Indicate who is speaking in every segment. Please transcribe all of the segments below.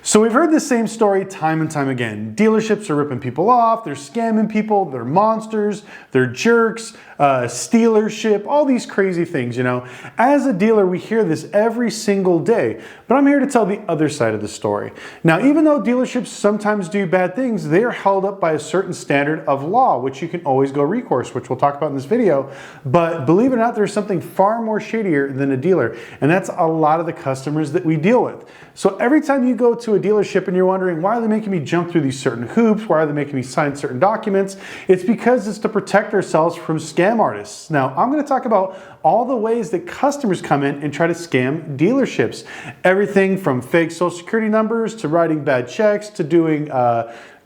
Speaker 1: So we've heard the same story time and time again. Dealerships are ripping people off, they're scamming people, they're monsters, they're jerks, stealership, all these crazy things, you know. As a dealer, we hear this every single day, but I'm here to tell the other side of the story. Now, even though dealerships sometimes do bad things, they are held up by a certain standard of law, which you can always go recourse, which we'll talk about in this video. But believe it or not, there's something far more shadier than a dealer, and that's a lot of the customers that we deal with. So every time you go to a dealership and you're wondering, why are they making me jump through these certain hoops? Why are they making me sign certain documents? It's because it's to protect ourselves from scam artists. Now, I'm going to talk about all the ways that customers come in and try to scam dealerships. Everything from fake social security numbers to writing bad checks to doing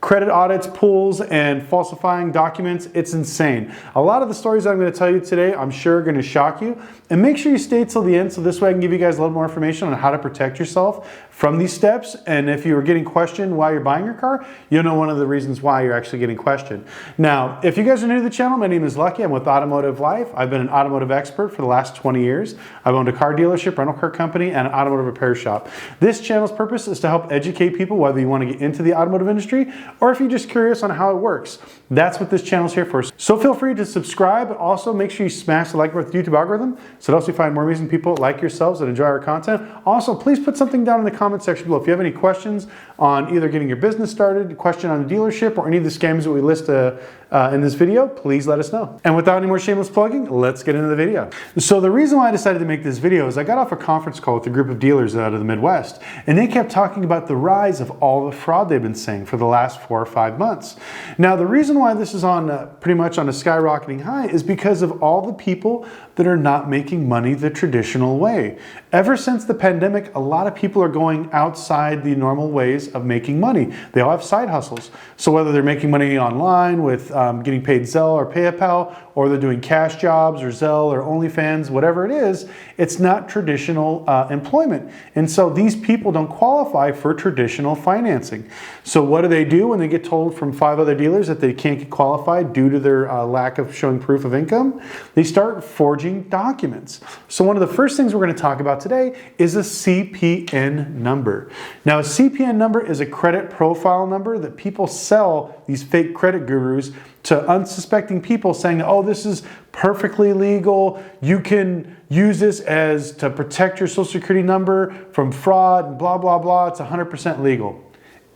Speaker 1: credit audits, pulls, and falsifying documents. It's insane. A lot of the stories I'm going to tell you today, I'm sure are going to shock you. And make sure you stay till the end so this way I can give you guys a little more information on how to protect yourself from these steps. And if you are getting questioned while you're buying your car, you'll know one of the reasons why you're actually getting questioned. Now, if you guys are new to the channel, my name is Lucky. I'm with Automotive Life. I've been an automotive expert for the last 20 years. I've owned a car dealership, rental car company, and an automotive repair shop. This channel's purpose is to help educate people whether you want to get into the automotive industry or if you're just curious on how it works. That's what this channel's here for. So feel free to subscribe, but also make sure you smash the like button with the YouTube algorithm so it helps you find more amazing people like yourselves that enjoy our content. Also, please put something down in the comment section below. If you have any questions on either getting your business started, a question on a dealership, or any of the scams that we list in this video, please let us know. And without any more shameless plugging, let's get into the video. So the reason why I decided to make this video is I got off a conference call with a group of dealers out of the Midwest, and they kept talking about the rise of all the fraud they've been seeing for the last 4 or 5 months. Now, the reason why this is on pretty much on a skyrocketing high is because of all the people that are not making money the traditional way. Ever since the pandemic, a lot of people are going outside the normal ways of making money. They all have side hustles. So whether they're making money online with getting paid Zelle or PayPal, or they're doing cash jobs or Zelle or OnlyFans, whatever it is, it's not traditional employment. And so these people don't qualify for traditional financing. So what do they do when they get told from 5 other dealers that they can't get qualified due to their lack of showing proof of income? They start forging documents. So one of the first things we're going to talk about today is a CPN number. Now, a CPN number is a credit profile number that people sell these fake credit gurus to unsuspecting people, saying, oh, this is perfectly legal. You can use this as to protect your social security number from fraud and blah, blah, blah. It's 100% legal.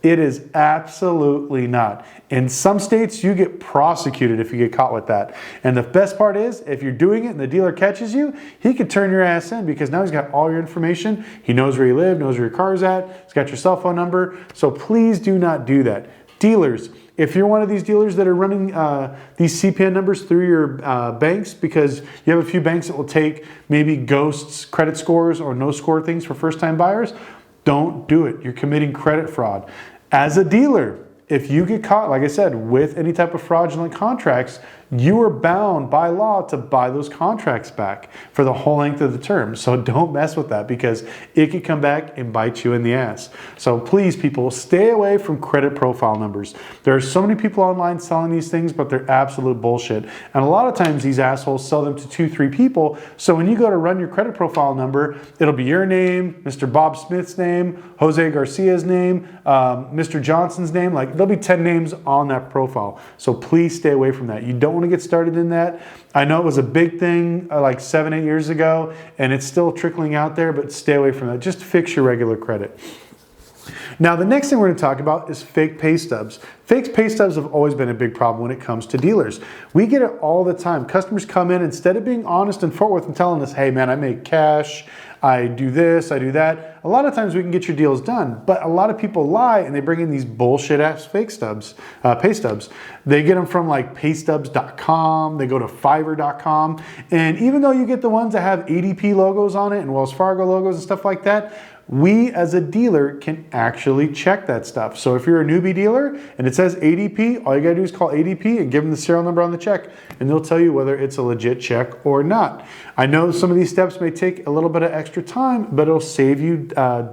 Speaker 1: It is absolutely not. In some states, you get prosecuted if you get caught with that. And the best part is, if you're doing it and the dealer catches you, he could turn your ass in because now he's got all your information. He knows where you live, knows where your car's at. He's got your cell phone number. So please do not do that. Dealers, if you're one of these dealers that are running these CPN numbers through your banks, because you have a few banks that will take maybe ghosts, credit scores, or no score things for first-time buyers, don't do it. You're committing credit fraud. As a dealer, if you get caught, like I said, with any type of fraudulent contracts, you are bound by law to buy those contracts back for the whole length of the term. So don't mess with that because it could come back and bite you in the ass. So please, people, stay away from credit profile numbers. There are so many people online selling these things, but they're absolute bullshit. And a lot of times these assholes sell them to 2, 3 people. So when you go to run your credit profile number, it'll be your name, Mr. Bob Smith's name, Jose Garcia's name, Mr. Johnson's name. Like, there'll be 10 names on that profile. So please stay away from that. You don't want to get started in that. I know it was a big thing like 7, 8 years ago, and it's still trickling out there, but stay away from that. Just fix your regular credit. Now, the next thing we're going to talk about is fake pay stubs. Fake pay stubs have always been a big problem when it comes to dealers. We get it all the time. Customers come in, instead of being honest and forward and telling us, hey man, I make cash, I do this, I do that. A lot of times we can get your deals done, but a lot of people lie and they bring in these bullshit ass fake stubs, pay stubs. They get them from like paystubs.com, they go to fiverr.com, and even though you get the ones that have ADP logos on it and Wells Fargo logos and stuff like that, we as a dealer can actually check that stuff. So if you're a newbie dealer and it says ADP, all you gotta do is call ADP and give them the serial number on the check, and they'll tell you whether it's a legit check or not. I know some of these steps may take a little bit of extra time, but it'll save you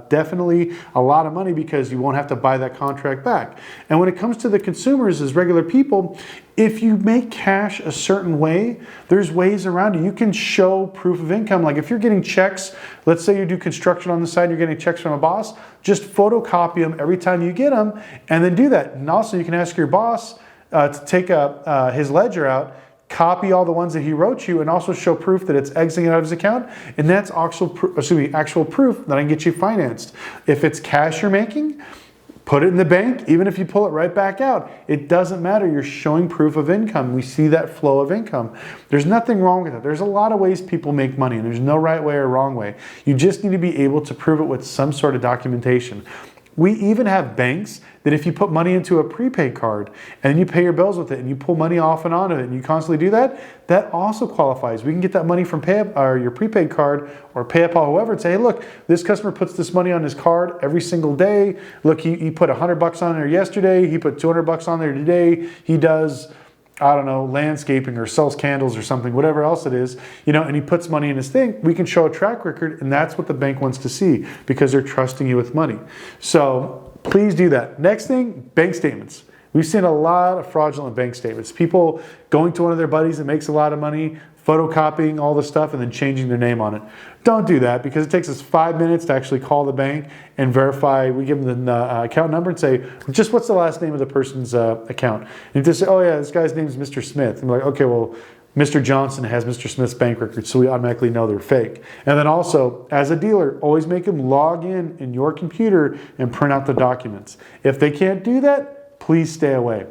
Speaker 1: definitely a lot of money because you won't have to buy that contract back. And when it comes to the consumers as regular people, if you make cash a certain way, there's ways around it. You can show proof of income. Like if you're getting checks, let's say you do construction on the side, you're getting checks from a boss, just photocopy them every time you get them and then do that. And also you can ask your boss to take his ledger out, copy all the ones that he wrote you, and also show proof that it's exiting out of his account, and that's actual proof that I can get you financed. If it's cash you're making, put it in the bank. Even if you pull it right back out, it doesn't matter. You're showing proof of income. We see that flow of income. There's nothing wrong with it. There's a lot of ways people make money, and there's no right way or wrong way. You just need to be able to prove it with some sort of documentation. We even have banks that if you put money into a prepaid card and you pay your bills with it and you pull money off and on of it and you constantly do that, that also qualifies. We can get that money from your prepaid card or PayPal, whoever, and say, hey, look, this customer puts this money on his card every single day. Look, he put $100 on there yesterday. He put $200 on there today. He does, I don't know, landscaping or sells candles or something, whatever else it is, and he puts money in his thing. We can show a track record, and that's what the bank wants to see because they're trusting you with money. So please do that. Next thing, bank statements. We've seen a lot of fraudulent bank statements. People going to one of their buddies that makes a lot of money, photocopying all the stuff and then changing their name on it. Don't do that because it takes us 5 minutes to actually call the bank and verify. We give them the account number and say, just what's the last name of the person's account? And you just say, oh yeah, this guy's name is Mr. Smith. And we're like, okay, well, Mr. Johnson has Mr. Smith's bank record, so we automatically know they're fake. And then also, as a dealer, always make them log in your computer and print out the documents. If they can't do that, please stay away.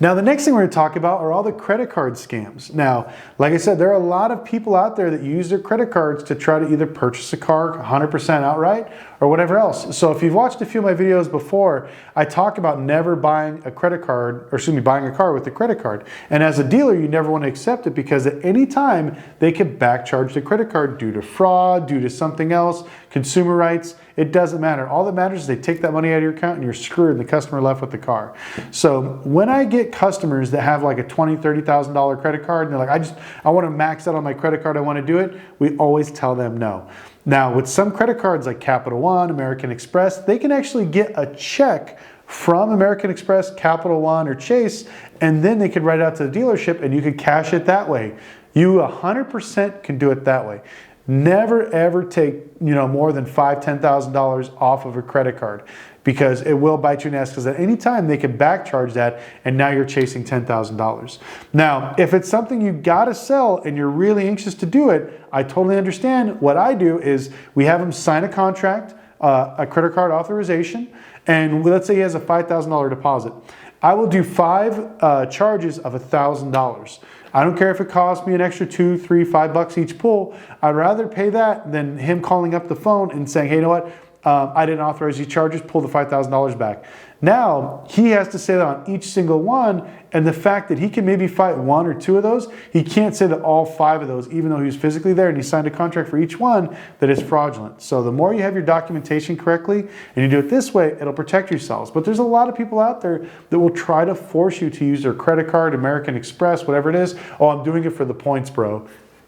Speaker 1: Now, the next thing we're going to talk about are all the credit card scams. Now, like I said, there are a lot of people out there that use their credit cards to try to either purchase a car 100% outright or whatever else. So if you've watched a few of my videos before, I talk about never buying a credit card, or excuse me, buying a car with a credit card. And as a dealer, you never want to accept it because at any time they could back charge the credit card due to fraud, due to something else, consumer rights. It doesn't matter. All that matters is they take that money out of your account and you're screwed and the customer left with the car. So when I get customers that have like a $20,000, $30,000 credit card and they're like, I want to max out on my credit card, I want to do it, we always tell them no. Now with some credit cards like Capital One, American Express, they can actually get a check from American Express, Capital One, or Chase, and then they could write it out to the dealership and you could cash it that way. You 100% can do it that way. Never ever take more than $5,000, $10,000 off of a credit card because it will bite you in the ass because at any time they can back charge that and now you're chasing $10,000. Now, if it's something you gotta sell and you're really anxious to do it, I totally understand. What I do is we have them sign a contract, a credit card authorization, and let's say he has a $5,000 deposit. I will do 5 charges of $1,000. I don't care if it costs me an extra $2, $3, $5 each pull. I'd rather pay that than him calling up the phone and saying, hey, you know what? I didn't authorize these charges, pull the $5,000 back. Now, he has to say that on each single one, and the fact that he can maybe fight 1 or 2 of those, he can't say that all 5 of those, even though he was physically there and he signed a contract for each one, that is fraudulent. So the more you have your documentation correctly, and you do it this way, it'll protect yourselves. But there's a lot of people out there that will try to force you to use their credit card, American Express, whatever it is. Oh, I'm doing it for the points, bro.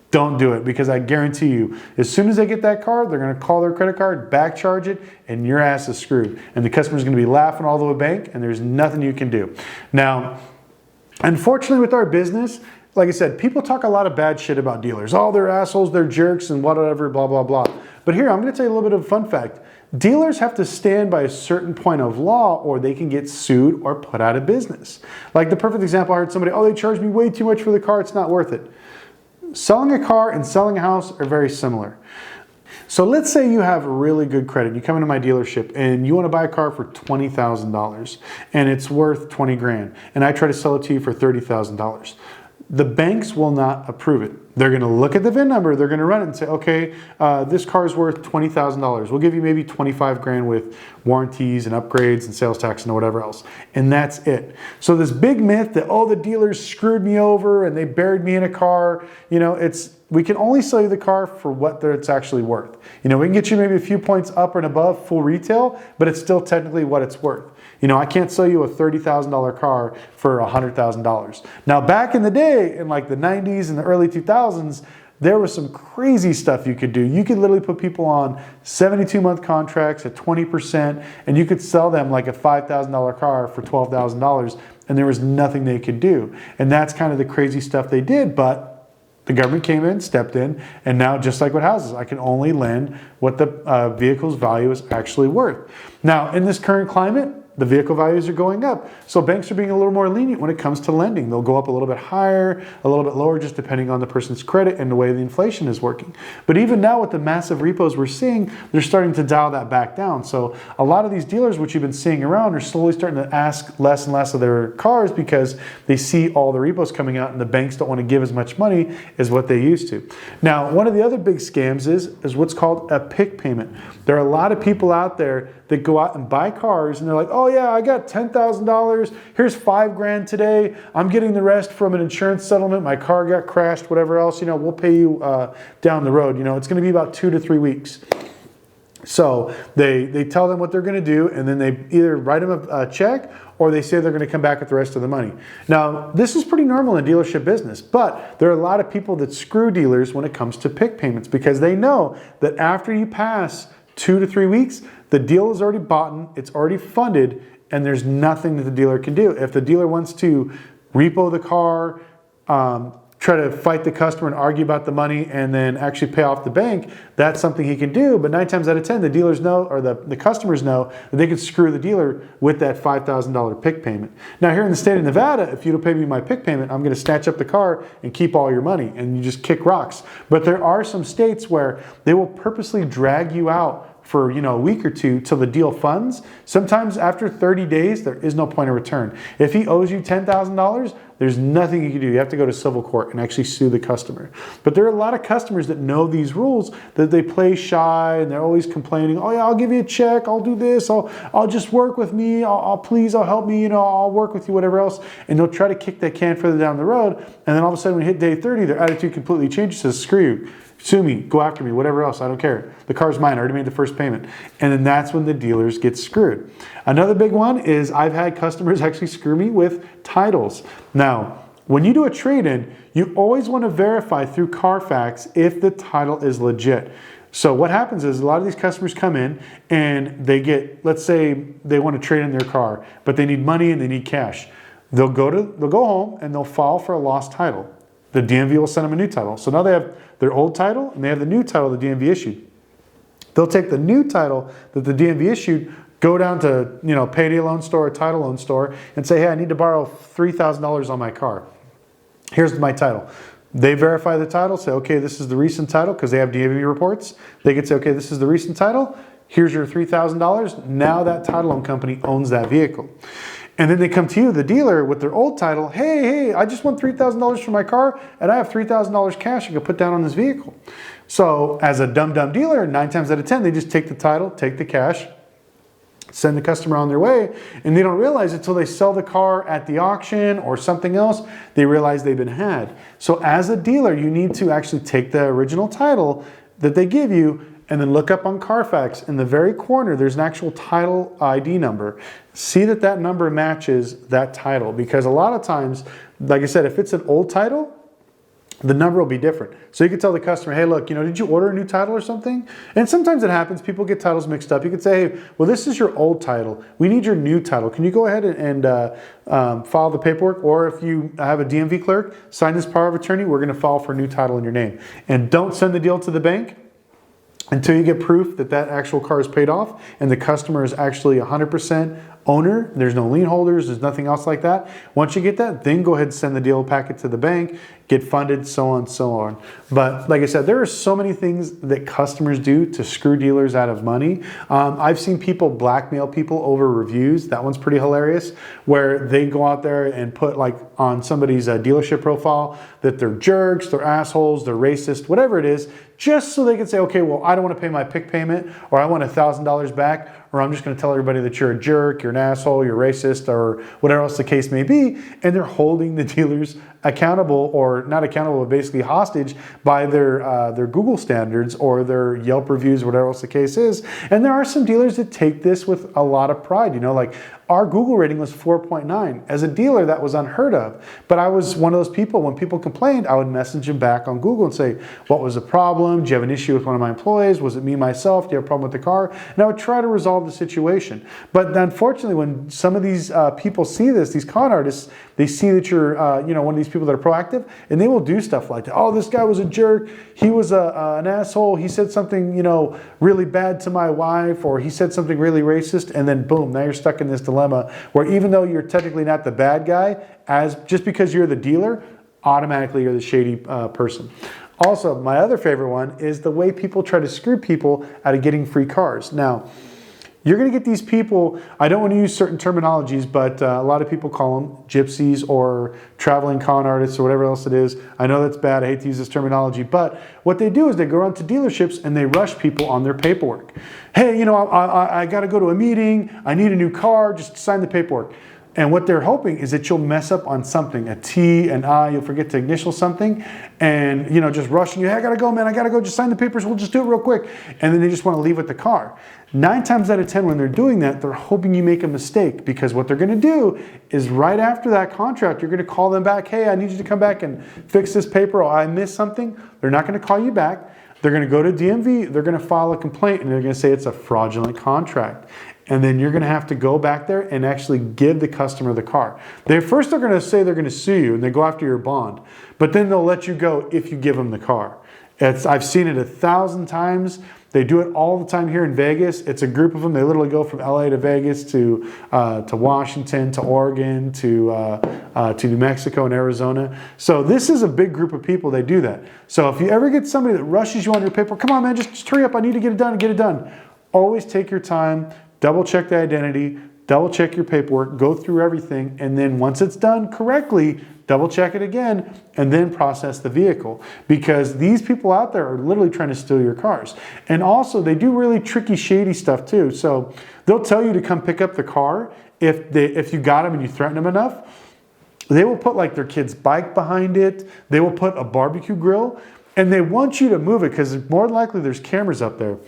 Speaker 1: Don't do it because I guarantee you, as soon as they get that card, they're going to call their credit card, back charge it, and your ass is screwed. And the customer's going to be laughing all the way bank, and there's nothing you can do. Now, unfortunately with our business, like I said, people talk a lot of bad shit about dealers. Oh, they're assholes, they're jerks, and whatever, blah, blah, blah. But here, I'm going to tell you a little bit of a fun fact. Dealers have to stand by a certain point of law or they can get sued or put out of business. Like the perfect example, I heard somebody, oh, they charged me way too much for the car, it's not worth it. Selling a car and selling a house are very similar. So let's say you have really good credit. You come into my dealership and you want to buy a car for $20,000 and it's worth 20 grand. And I try to sell it to you for $30,000. The banks will not approve it. They're going to look at the VIN number, they're going to run it and say, okay, this car is worth $20,000. We'll give you maybe 25 grand with warranties and upgrades and sales tax and whatever else. And that's it. So this big myth that, oh, the dealers screwed me over and they buried me in a car, we can only sell you the car for what it's actually worth. We can get you maybe a few points up and above full retail, but it's still technically what it's worth. I can't sell you a $30,000 car for $100,000. Now, back in the day, in like the 90s and the early 2000s, there was some crazy stuff you could do. You could literally put people on 72-month contracts at 20%, and you could sell them like a $5,000 car for $12,000, and there was nothing they could do. And that's kind of the crazy stuff they did, but the government came in, stepped in, and now just like with houses, I can only lend what the vehicle's value is actually worth. Now, in this current climate, the vehicle values are going up. So banks are being a little more lenient when it comes to lending. They'll go up a little bit higher, a little bit lower, just depending on the person's credit and the way the inflation is working. But even now with the massive repos we're seeing, they're starting to dial that back down. So a lot of these dealers, which you've been seeing around, are slowly starting to ask less and less of their cars because they see all the repos coming out and the banks don't want to give as much money as what they used to. Now, one of the other big scams is what's called a PIK payment. There are a lot of people out there that go out and buy cars and they're like, oh yeah, I got $10,000. Here's $5,000 today. I'm getting the rest from an insurance settlement. My car got crashed, whatever else, we'll pay you down the road. It's going to be about 2 to 3 weeks. So they tell them what they're going to do, and then they either write them a check or they say they're going to come back with the rest of the money. Now, this is pretty normal in dealership business, but there are a lot of people that screw dealers when it comes to PIK payments because they know that after you pass 2 to 3 weeks, the deal is already bought, it's already funded, and there's nothing that the dealer can do. If the dealer wants to repo the car, try to fight the customer and argue about the money and then actually pay off the bank, that's something he can do. But 9 times out of 10, the dealers know, or the customers know, that they can screw the dealer with that $5,000 PIK payment. Now here in the state of Nevada, if you don't pay me my PIK payment, I'm gonna snatch up the car and keep all your money, and you just kick rocks. But there are some states where they will purposely drag you out for a week or two till the deal funds. Sometimes after 30 days, there is no point of return. If he owes you $10,000, there's nothing you can do. You have to go to civil court and actually sue the customer. But there are a lot of customers that know these rules, that they play shy and they're always complaining, oh yeah, I'll give you a check, I'll do this, I'll just work with me, I'll help me, I'll work with you, whatever else. And they'll try to kick that can further down the road. And then all of a sudden when we hit day 30, their attitude completely changes, says, screw you. Sue me, go after me, whatever else, I don't care. The car's mine, I already made the first payment. And then that's when the dealers get screwed. Another big one is I've had customers actually screw me with titles. Now, when you do a trade-in, you always want to verify through Carfax if the title is legit. So what happens is a lot of these customers come in and they get, let's say they want to trade in their car, but they need money and they need cash. They'll go home and they'll file for a lost title. The DMV will send them a new title. So now they have their old title and they have the new title the DMV issued. They'll take the new title that the DMV issued, go down to Payday Loan Store or Title Loan Store and say, hey, I need to borrow $3,000 on my car. Here's my title. They verify the title, say, okay, this is the recent title because they have DMV reports. They could say, okay, this is the recent title. Here's your $3,000. Now that title loan company owns that vehicle. And then they come to you, the dealer, with their old title. Hey, I just want $3,000 for my car, and I have $3,000 cash I can put down on this vehicle. So as a dumb dealer, 9 times out of 10, they just take the title, take the cash, send the customer on their way, and they don't realize it until they sell the car at the auction or something else, they realize they've been had. So as a dealer, you need to actually take the original title that they give you and then look up on Carfax. In the very corner, there's an actual title ID number. See that that number matches that title, because a lot of times, like I said, if it's an old title, the number will be different. So you can tell the customer, hey, look, did you order a new title or something? And sometimes it happens, people get titles mixed up. You could say, hey, well, this is your old title. We need your new title. Can you go ahead and file the paperwork? Or if you have a DMV clerk, sign this power of attorney, we're gonna file for a new title in your name. And don't send the deal to the bank until you get proof that that actual car is paid off and the customer is actually 100% owner. There's no lien holders, there's nothing else like that. Once you get that, then go ahead and send the deal packet to the bank, get funded, so on and so on. But like I said, there are so many things that customers do to screw dealers out of money. I've seen people blackmail people over reviews. That one's pretty hilarious, where they go out there and put like on somebody's dealership profile that they're jerks, they're assholes, they're racist, whatever it is, just so they can say, okay, well, I don't want to pay my PIK payment, or I want $1,000 back, or I'm just going to tell everybody that you're a jerk, you're an asshole, you're racist, or whatever else the case may be, and they're holding the dealers accountable, or not accountable, but basically hostage by their Google standards or their Yelp reviews, whatever else the case is. And there are some dealers that take this with a lot of pride. Like our Google rating was 4.9. As a dealer, that was unheard of. But I was one of those people, when people complained, I would message them back on Google and say, what was the problem? Do you have an issue with one of my employees? Was it me, myself? Do you have a problem with the car? And I would try to resolve the situation. But unfortunately, when some of these people see this, these con artists, they see that you're one of these people that are proactive, and they will do stuff like that. Oh, this guy was a jerk. He was an asshole. He said something, really bad to my wife, or he said something really racist, and then boom, now you're stuck in this dilemma where even though you're technically not the bad guy, just because you're the dealer, automatically you're the shady person. Also, my other favorite one is the way people try to screw people out of getting free cars. Now, you're going to get these people, I don't want to use certain terminologies, but a lot of people call them gypsies or traveling con artists or whatever else it is. I know that's bad. I hate to use this terminology. But what they do is they go around to dealerships and they rush people on their paperwork. Hey, I got to go to a meeting. I need a new car. Just sign the paperwork. And what they're hoping is that you'll mess up on something, a T, an I, you'll forget to initial something, and just rushing you, hey, I gotta go, man, I gotta go, just sign the papers, we'll just do it real quick. And then they just wanna leave with the car. 9 times out of 10 when they're doing that, they're hoping you make a mistake, because what they're gonna do is right after that contract, you're gonna call them back, hey, I need you to come back and fix this paper, or I missed something. They're not gonna call you back. They're gonna go to DMV, they're gonna file a complaint, and they're gonna say it's a fraudulent contract. And then you're going to have to go back there and actually give the customer the car. First they're going to say they're going to sue you and they go after your bond, but then they'll let you go if you give them the car. I've seen it 1,000 times. They do it all the time here in Vegas. It's a group of them. They literally go from LA to Vegas to Washington, to Oregon, to New Mexico and Arizona. So this is a big group of people. They do that. So if you ever get somebody that rushes you on your paper, come on, man, just hurry up. I need to get it done and get it done. Always take your time. Double check the identity, double check your paperwork, go through everything, and then once it's done correctly, double check it again, and then process the vehicle. Because these people out there are literally trying to steal your cars. And also, they do really tricky, shady stuff too. So they'll tell you to come pick up the car if you got them and you threaten them enough. They will put like their kid's bike behind it. They will put a barbecue grill, and they want you to move it because more than likely there's cameras up there.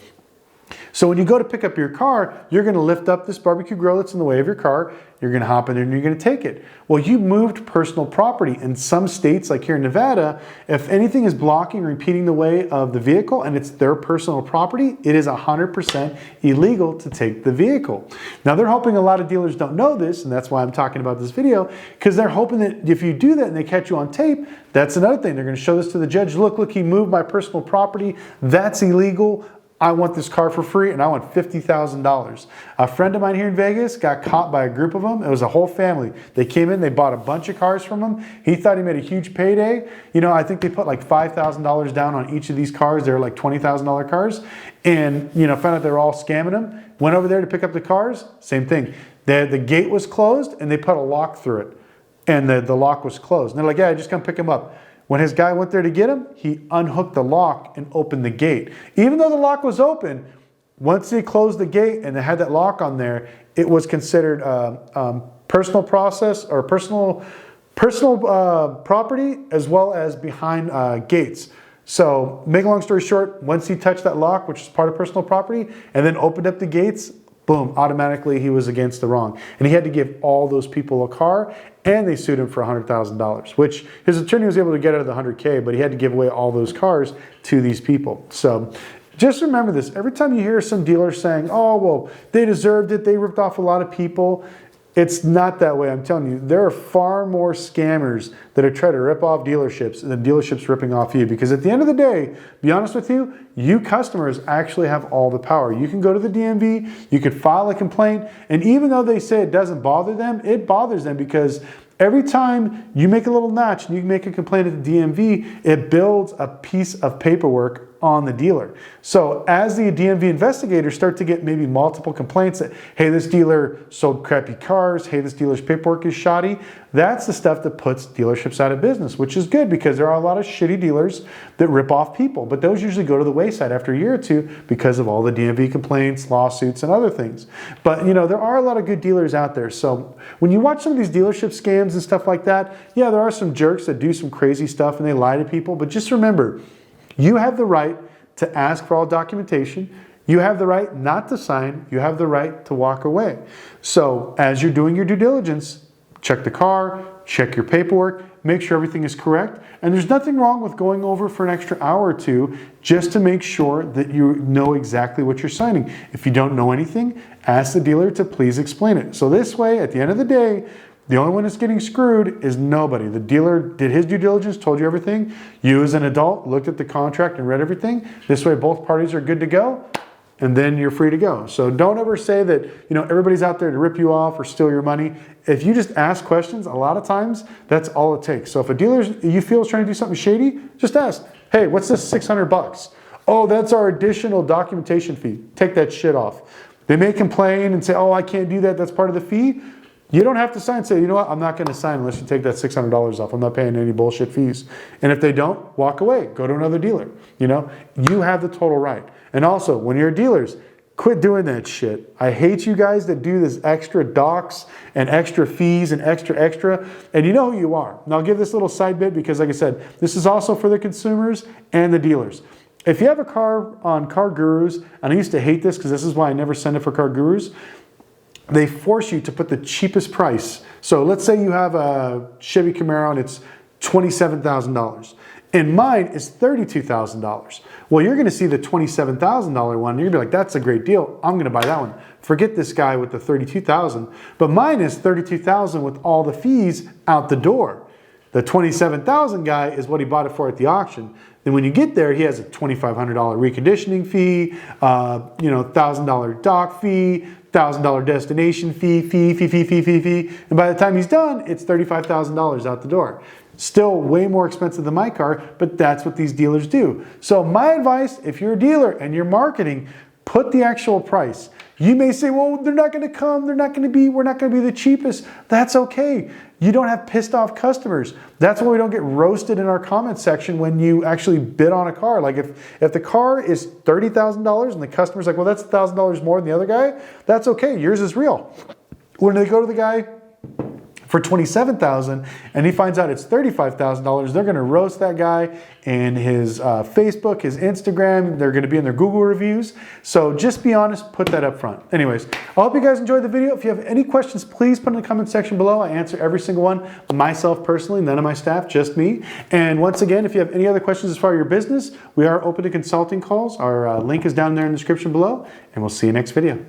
Speaker 1: So when you go to pick up your car, you're going to lift up this barbecue grill that's in the way of your car. You're going to hop in there and you're going to take it. Well, you moved personal property. In some states, like here in Nevada, if anything is blocking or impeding the way of the vehicle and it's their personal property, it is 100% illegal to take the vehicle. Now, they're hoping a lot of dealers don't know this, and that's why I'm talking about this video, because they're hoping that if you do that and they catch you on tape, that's another thing. They're going to show this to the judge. Look, he moved my personal property. That's illegal. I want this car for free and I want $50,000. A friend of mine here in Vegas got caught by a group of them. It was a whole family. They came in, they bought a bunch of cars from him. He thought he made a huge payday. I think they put like $5,000 down on each of these cars. They're like $20,000 cars. And, found out they were all scamming him. Went over there to pick up the cars. Same thing. The gate was closed and they put a lock through it. And the lock was closed. And they're like, yeah, just come pick him up. When his guy went there to get him, he unhooked the lock and opened the gate. Even though the lock was open, once they closed the gate and they had that lock on there, it was considered personal process or personal property as well as behind gates. So make a long story short, once he touched that lock, which is part of personal property, and then opened up the gates, boom, automatically he was against the wrong. And he had to give all those people a car, and they sued him for $100,000, which his attorney was able to get out of the $100K, but he had to give away all those cars to these people. So just remember this. Every time you hear some dealer saying, oh, well, they deserved it, they ripped off a lot of people, it's not that way. I'm telling you, there are far more scammers that are trying to rip off dealerships than dealerships ripping off you. Because at the end of the day, be honest with you, you customers actually have all the power. You can go to the DMV, you could file a complaint, and even though they say it doesn't bother them, it bothers them because every time you make a little notch and you make a complaint at the DMV, it builds a piece of paperwork on the dealer. So as the DMV investigators start to get maybe multiple complaints that, hey, this dealer sold crappy cars, hey, this dealer's paperwork is shoddy, that's the stuff that puts dealerships out of business, which is good because there are a lot of shitty dealers that rip off people. But those usually go to the wayside after a year or two because of all the DMV complaints, lawsuits, and other things. But you know, there are a lot of good dealers out there. So when you watch some of these dealership scams and stuff like that, yeah, there are some jerks that do some crazy stuff and they lie to people. But just remember, you have the right to ask for all documentation. You have the right not to sign. You have the right to walk away. So as you're doing your due diligence, check the car, check your paperwork, make sure everything is correct. And there's nothing wrong with going over for an extra hour or two just to make sure that you know exactly what you're signing. If you don't know anything, ask the dealer to please explain it. So this way, at the end of the day, the only one that's getting screwed is nobody. The dealer did his due diligence, told you everything. You as an adult looked at the contract and read everything. This way both parties are good to go, and then you're free to go. So don't ever say that, you know, everybody's out there to rip you off or steal your money. If you just ask questions, a lot of times that's all it takes. So if a dealer you feel is trying to do something shady, just ask, hey, what's this $600? Oh, that's our additional documentation fee. Take that shit off. They may complain and say, oh, I can't do that. That's part of the fee. You don't have to sign. Say, you know what? I'm not going to sign unless you take that $600 off. I'm not paying any bullshit fees. And if they don't, walk away. Go to another dealer. You know, you have the total right. And also, when you're dealers, quit doing that shit. I hate you guys that do this extra docs and extra fees and extra. And you know who you are. And I'll give this little side bit because, like I said, this is also for the consumers and the dealers. If you have a car on Car Gurus, and I used to hate this because this is why I never send it for Car Gurus, they force you to put the cheapest price. So let's say you have a Chevy Camaro and it's $27,000. And mine is $32,000. Well, you're gonna see the $27,000 one and you're gonna be like, that's a great deal. I'm gonna buy that one. Forget this guy with the $32,000. But mine is $32,000 with all the fees out the door. The $27,000 guy is what he bought it for at the auction. Then when you get there, he has a $2,500 reconditioning fee, you know, $1,000 dock fee, $1,000 destination fee. And by the time he's done, it's $35,000 out the door. Still way more expensive than my car, but that's what these dealers do. So my advice, if you're a dealer and you're marketing, put the actual price. You may say, well, they're not going to come. We're not going to be the cheapest. That's okay. You don't have pissed off customers. That's why we don't get roasted in our comment section when you actually bid on a car. Like if the car is $30,000 and the customer's like, well, that's $1,000 more than the other guy, that's okay. Yours is real. When they go to the guy for $27,000 and he finds out it's $35,000, they're going to roast that guy in his Facebook, his Instagram. They're going to be in their Google reviews. So just be honest, put that up front. Anyways, I hope you guys enjoyed the video. If you have any questions, please put in the comment section below. I answer every single one, myself personally, none of my staff, just me. And once again, if you have any other questions as far as your business, we are open to consulting calls. Our link is down there in the description below, and we'll see you next video.